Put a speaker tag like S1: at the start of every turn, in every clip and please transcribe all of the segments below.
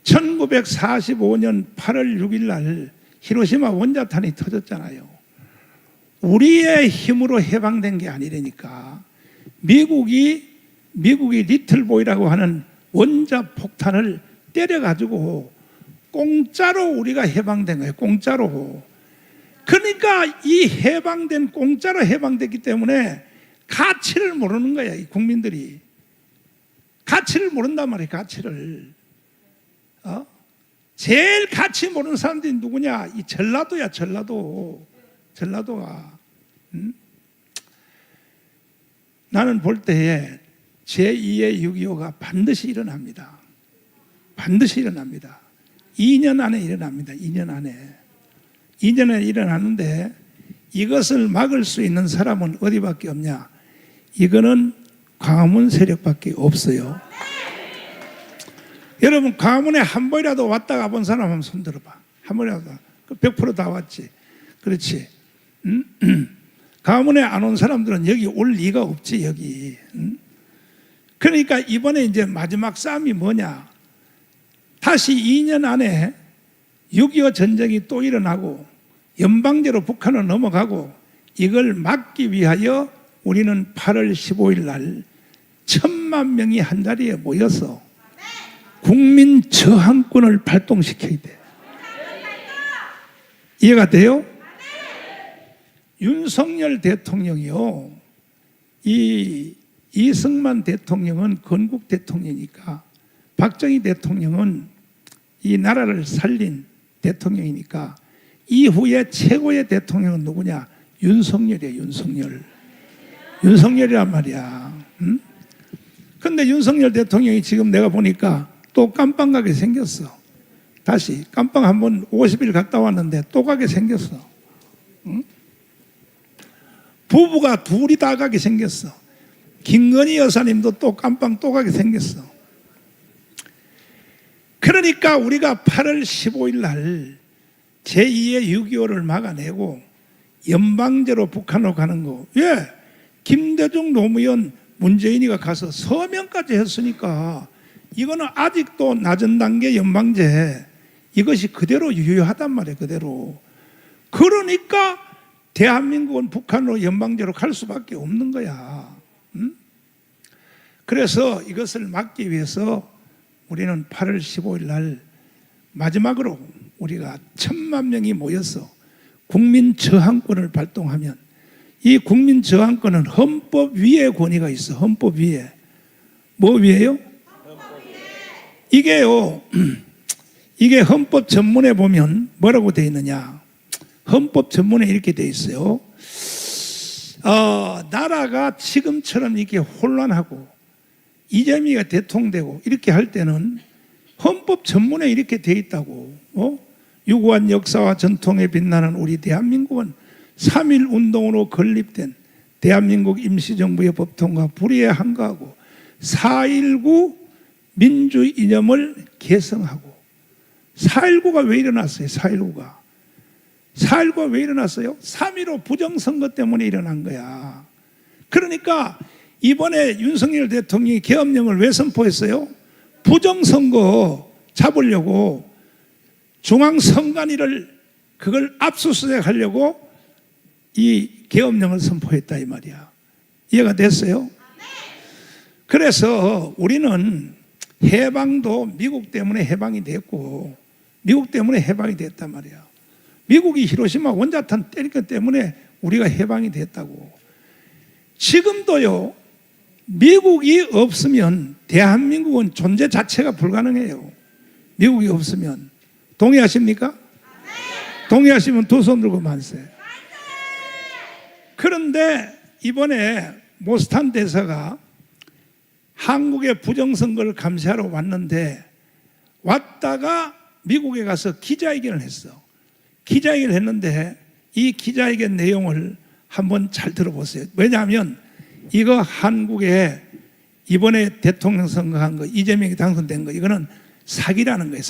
S1: 1945년 8월 6일 날 히로시마 원자탄이 터졌잖아요. 우리의 힘으로 해방된 게 아니라니까. 미국이 리틀보이라고 하는 원자폭탄을 때려가지고 공짜로 우리가 해방된 거예요. 공짜로. 그러니까 이 해방된, 공짜로 해방됐기 때문에 가치를 모르는 거야, 이 국민들이. 가치를 모른단 말이에요, 가치를. 제일 가치 모르는 사람들이 누구냐? 이 전라도야, 전라도가. 나는 볼 때에 제2의 6.25가 반드시 일어납니다. 반드시 일어납니다. 2년 안에 일어납니다. 2년 안에. 2년 안에 일어나는데 이것을 막을 수 있는 사람은 어디밖에 없냐? 이거는 광화문 세력밖에 없어요. 여러분, 광화문에 한 번이라도 왔다 가본 사람 한번 손 들어봐. 한 번이라도. 100% 다 왔지. 그렇지. 광화문에 안 온 사람들은 여기 올 리가 없지, 여기. 그러니까 이번에 이제 마지막 싸움이 뭐냐? 다시 2년 안에 6.25 전쟁이 또 일어나고 연방제로 북한으로 넘어가고 이걸 막기 위하여 우리는 8월 15일 날 1,000만 명이 한 자리에 모여서 국민 저항권을 발동시켜야 돼. 이해가 돼요? 윤석열 대통령이요, 이승만 대통령은 건국 대통령이니까, 박정희 대통령은 이 나라를 살린 대통령이니까 이후에 최고의 대통령은 누구냐? 윤석열이에요. 윤석열이란 말이야. 근데 윤석열 대통령이 지금 내가 보니까 또 깜빵 가게 생겼어. 다시 깜빵 한번 50일 갔다 왔는데 또 가게 생겼어. 부부가 둘이 다 가게 생겼어. 김건희 여사님도 또 깜빵 또 가게 생겼어. 그러니까 우리가 8월 15일 날 제2의 6.25를 막아내고 연방제로 북한으로 가는 거. 왜? 김대중 노무현 문재인이가 가서 서명까지 했으니까 이거는 아직도 낮은 단계 연방제, 이것이 그대로 유효하단 말이에요. 그대로. 그러니까 대한민국은 북한으로 연방제로 갈 수밖에 없는 거야. 그래서 이것을 막기 위해서 우리는 8월 15일 날 마지막으로 우리가 1,000만 명이 모여서 국민 저항권을 발동하면, 이 국민 저항권은 헌법 위에 권위가 있어. 헌법 위에. 뭐 위에요? 이게요, 이게 헌법 전문에 보면 뭐라고 되어 있느냐? 헌법 전문에 이렇게 되어 있어요. 나라가 지금처럼 이렇게 혼란하고 이재명이가 대통령되고 이렇게 할 때는 헌법 전문에 이렇게 되어 있다고. 유구한 역사와 전통에 빛나는 우리 대한민국은 3.1 운동으로 건립된 대한민국 임시정부의 법통과 불의에 항거하고 4.19 민주 이념을 계승하고. 4.19가 왜 일어났어요? 4.19가 왜 일어났어요? 3.15 부정선거 때문에 일어난 거야. 그러니까 이번에 윤석열 대통령이 계엄령을 왜 선포했어요? 부정선거 잡으려고, 중앙선관위를 그걸 압수수색하려고 이 계엄령을 선포했다 이 말이야. 이해가 됐어요? 그래서 우리는 해방도 미국 때문에 해방이 됐고, 미국 때문에 해방이 됐단 말이야. 미국이 히로시마 원자탄 때린 것 때문에 우리가 해방이 됐다고. 지금도요, 미국이 없으면 대한민국은 존재 자체가 불가능해요. 미국이 없으면. 동의하십니까? 동의하시면 두 손 들고 만세. 그런데 이번에 모스탄 대사가 한국의 부정선거를 감시하러 왔는데, 왔다가 미국에 가서 기자회견을 했어. 기자회견을 했는데 이 기자회견 내용을 한번 잘 들어보세요. 왜냐하면 이거 한국에 이번에 대통령 선거한 거, 이재명이 당선된 거, 이거는 사기라는 거예요.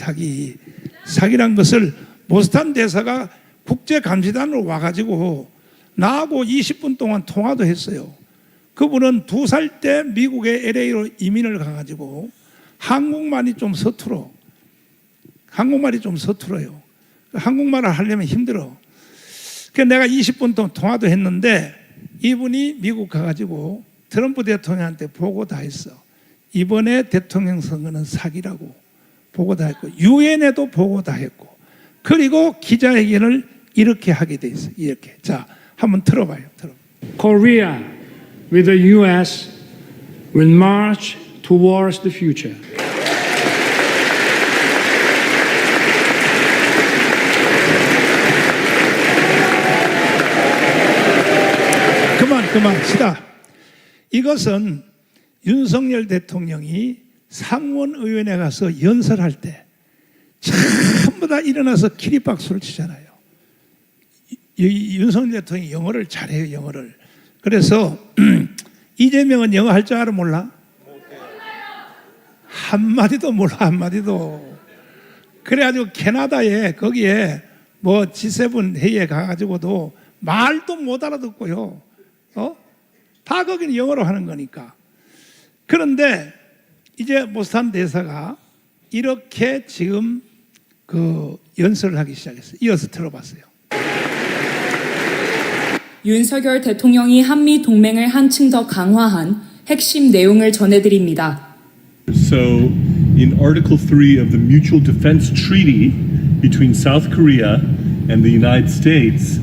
S1: 사기란 것을 모스탄 대사가 국제감시단으로 와가지고 나하고 20분 동안 통화도 했어요. 그분은 2살 때 미국의 LA로 이민을 가가지고 한국말이 좀 서툴어. 한국말이 좀 서툴어요. 한국말을 하려면 힘들어. 그래서 내가 20분 동안 통화도 했는데 이분이 미국 가가지고 트럼프 대통령한테 보고 다 했어. 이번에 대통령 선거는 사기라고 보고 다 했고 유엔에도 보고 다 했고 그리고 기자회견을 이렇게 하게 돼 있어. 이렇게. 자, 한번 들어봐요.
S2: Korea with the US will march towards the future.
S1: 그만 시다. 이것은 윤석열 대통령이 상원의원에 가서 연설할 때 전부 다 일어나서 기립박수를 치잖아요. 윤석열 대통령이 영어를 잘해요. 영어를. 그래서 이재명은 영어 할 줄 알아 몰라? 한마디도 몰라. 한마디도. 그래가지고 캐나다에 거기에 뭐 G7 회의에 가가지고도 말도 못 알아듣고요. 다 거기는 영어로 하는 거니까. 그런데 이제 모스탄 대사가 이렇게 지금 그 연설을 하기 시작했어요. 이어서 들어봤어요.
S3: 윤석열 대통령이 한미 동맹을 한층 더 강화한 핵심 내용을 전해드립니다.
S4: So, in Article 3 of the Mutual Defense Treaty between South Korea and the United States,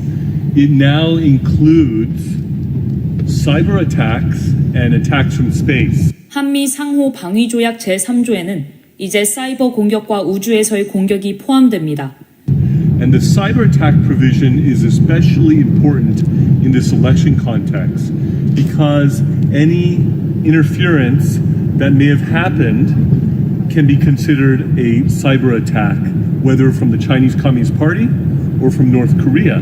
S4: it now includes cyber attacks and attacks from space.
S3: 한미 상호 방위 조약 제3조에는 이제 사이버 공격과 우주에서의 공격이 포함됩니다.
S4: And the cyber attack provision is especially important in this election context because any interference that may have happened can be considered a cyber attack, whether from the Chinese Communist Party or from North Korea.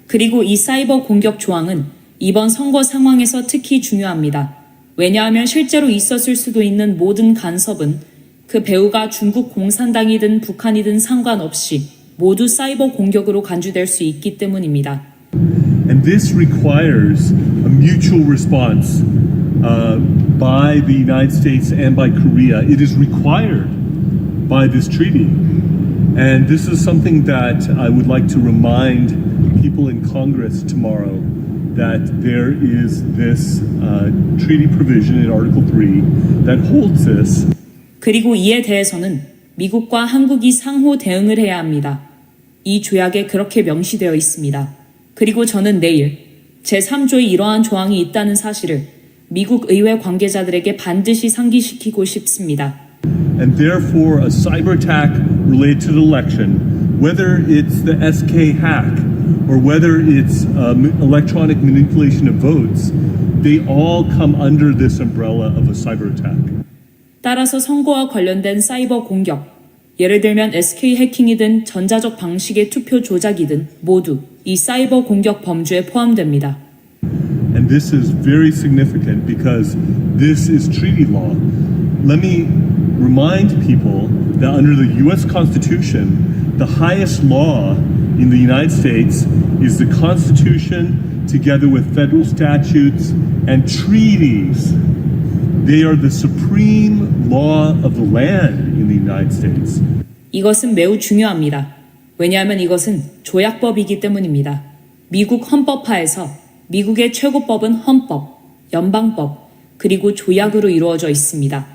S3: 그리고 이 사이버 공격 조항은 이번 선거 상황에서 특히 중요합니다. 왜냐하면 실제로 있었을 수도 있는 모든 간섭은 그 배후가 중국 공산당이든 북한이든 상관없이 모두 사이버 공격으로 간주될 수 있기 때문입니다.
S4: And this requires a mutual response by the United States and by Korea. It is required by this treaty. And this is something that I would like to remind people in Congress tomorrow that there is this treaty provision in Article 3 that holds this.
S3: 그리고 이에 대해서는 미국과 한국이 상호 대응을 해야 합니다. 이 조약에 그렇게 명시되어 있습니다. 그리고 저는 내일 제3조에 이러한 조항이 있다는 사실을 미국 의회 관계자들에게 반드시 상기시키고 싶습니다.
S4: And therefore, a cyber attack related to the election, whether it's the SK hack or whether it's electronic manipulation of votes, they all come under this umbrella of a cyber attack.
S3: 따라서 선거와 관련된 사이버 공격, 예를 들면 SK 해킹이든 전자적 방식의 투표 조작이든 모두 이 사이버 공격 범주에 포함됩니다.
S4: And this is very significant because this is treaty law. Let me remind people that under the US Constitution, the highest law in the United States is the Constitution together with federal statutes and treaties. They are the supreme law of the land in the United States.
S3: 이것은 매우 중요합니다. 왜냐하면 이것은 조약법이기 때문입니다. 미국 헌법하에서 미국의 최고법은 헌법, 연방법, 그리고 조약으로 이루어져 있습니다.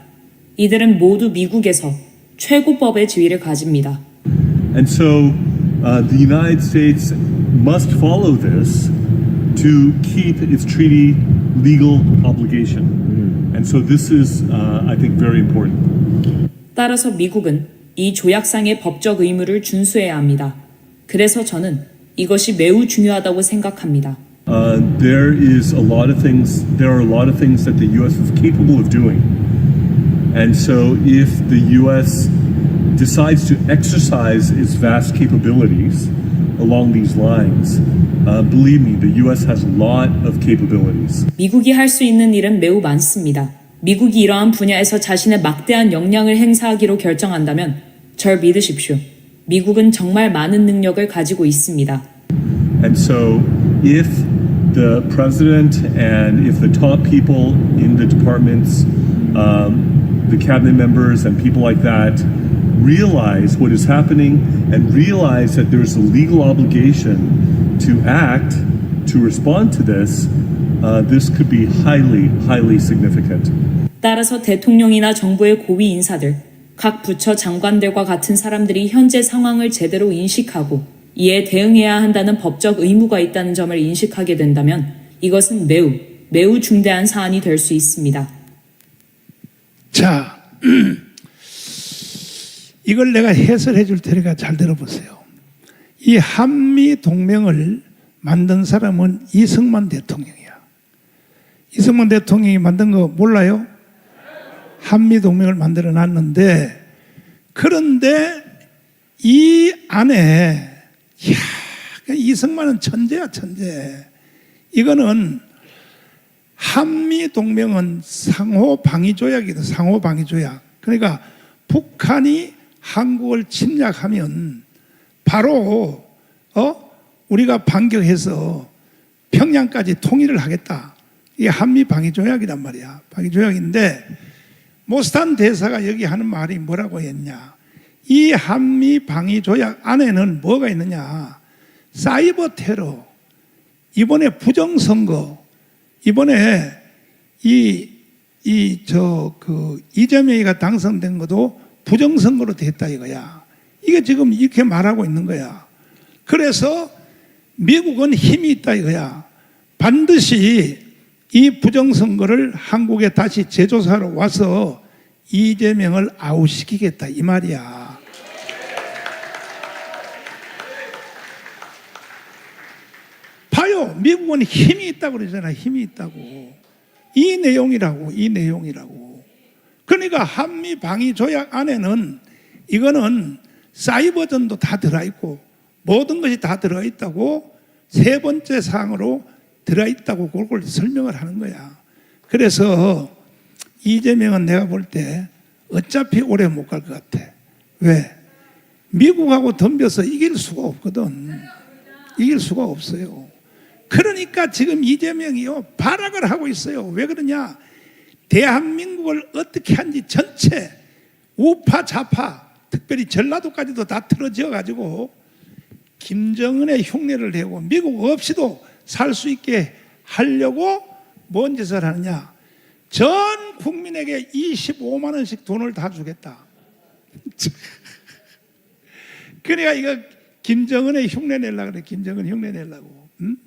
S3: 이들은 모두 미국에서 최고법의 지위를 가집니다.
S4: And so the United States must follow this to keep its treaty legal obligation. And so this is, I think, very important.
S3: 따라서 미국은 이 조약상의 법적 의무를 준수해야 합니다. 그래서 저는 이것이 매우 중요하다고 생각합니다.
S4: There are a lot of things that the U.S. is capable of doing. And so if the U.S. decides to exercise its vast capabilities along these lines, believe me, the U.S. has a lot of capabilities.
S3: 미국이 할 수 있는 일은 매우 많습니다. 미국이 이러한 분야에서 자신의 막대한 역량을 행사하기로 결정한다면 절 믿으십시오. 미국은 정말 많은 능력을 가지고 있습니다.
S4: And so if the president and if the top people in the departments, the cabinet members and people like that realize what is happening and realize that there's a legal obligation to act, to respond to this, this could be highly, highly significant.
S3: 따라서 대통령이나 정부의 고위 인사들, 각 부처 장관들과 같은 사람들이 현재 상황을 제대로 인식하고 이에 대응해야 한다는 법적 의무가 있다는 점을 인식하게 된다면 이것은 매우, 매우 중대한 사안이 될 수 있습니다.
S1: 자, 이걸 내가 해설해 줄 테니까 잘 들어보세요. 이 한미 동맹을 만든 사람은 이승만 대통령이야. 이승만 대통령이 만든 거 몰라요? 한미 동맹을 만들어 놨는데, 그런데 이 안에 이승만은 천재야, 천재. 이거는 한미 동맹은 상호 방위 조약이다. 상호 방위 조약. 그러니까 북한이 한국을 침략하면 바로 우리가 반격해서 평양까지 통일을 하겠다. 이게 한미 방위 조약이란 말이야. 방위 조약인데 모스탄 대사가 여기 하는 말이 뭐라고 했냐? 이 한미 방위 조약 안에는 뭐가 있느냐? 사이버 테러, 이번에 부정선거, 이번에 이재명이가 당선된 것도 부정선거로 됐다 이거야. 이게 지금 이렇게 말하고 있는 거야. 그래서 미국은 힘이 있다 이거야. 반드시 이 부정선거를 한국에 다시 재조사하러 와서 이재명을 아웃시키겠다 이 말이야. 봐요. 미국은 힘이 있다고 그러잖아. 힘이 있다고. 이 내용이라고. 그러니까 한미 방위 조약 안에는 이거는 사이버전도 다 들어있고 모든 것이 다 들어있다고 세 번째 사항으로 들어있다고 그걸 설명을 하는 거야. 그래서 이재명은 내가 볼 때 어차피 오래 못 갈 것 같아. 왜? 미국하고 덤벼서 이길 수가 없거든. 이길 수가 없어요. 그러니까 지금 이재명이요 발악을 하고 있어요. 왜 그러냐? 대한민국을 어떻게 한지 전체 우파 좌파 특별히 전라도까지도 다 틀어지어 가지고 김정은의 흉내를 내고 미국 없이도 살 수 있게 하려고 뭔 짓을 하느냐? 전 국민에게 25만 원씩 돈을 다 주겠다. 그러니까 이거 김정은의 흉내 내려고 그래. 김정은 흉내 내려고. 응?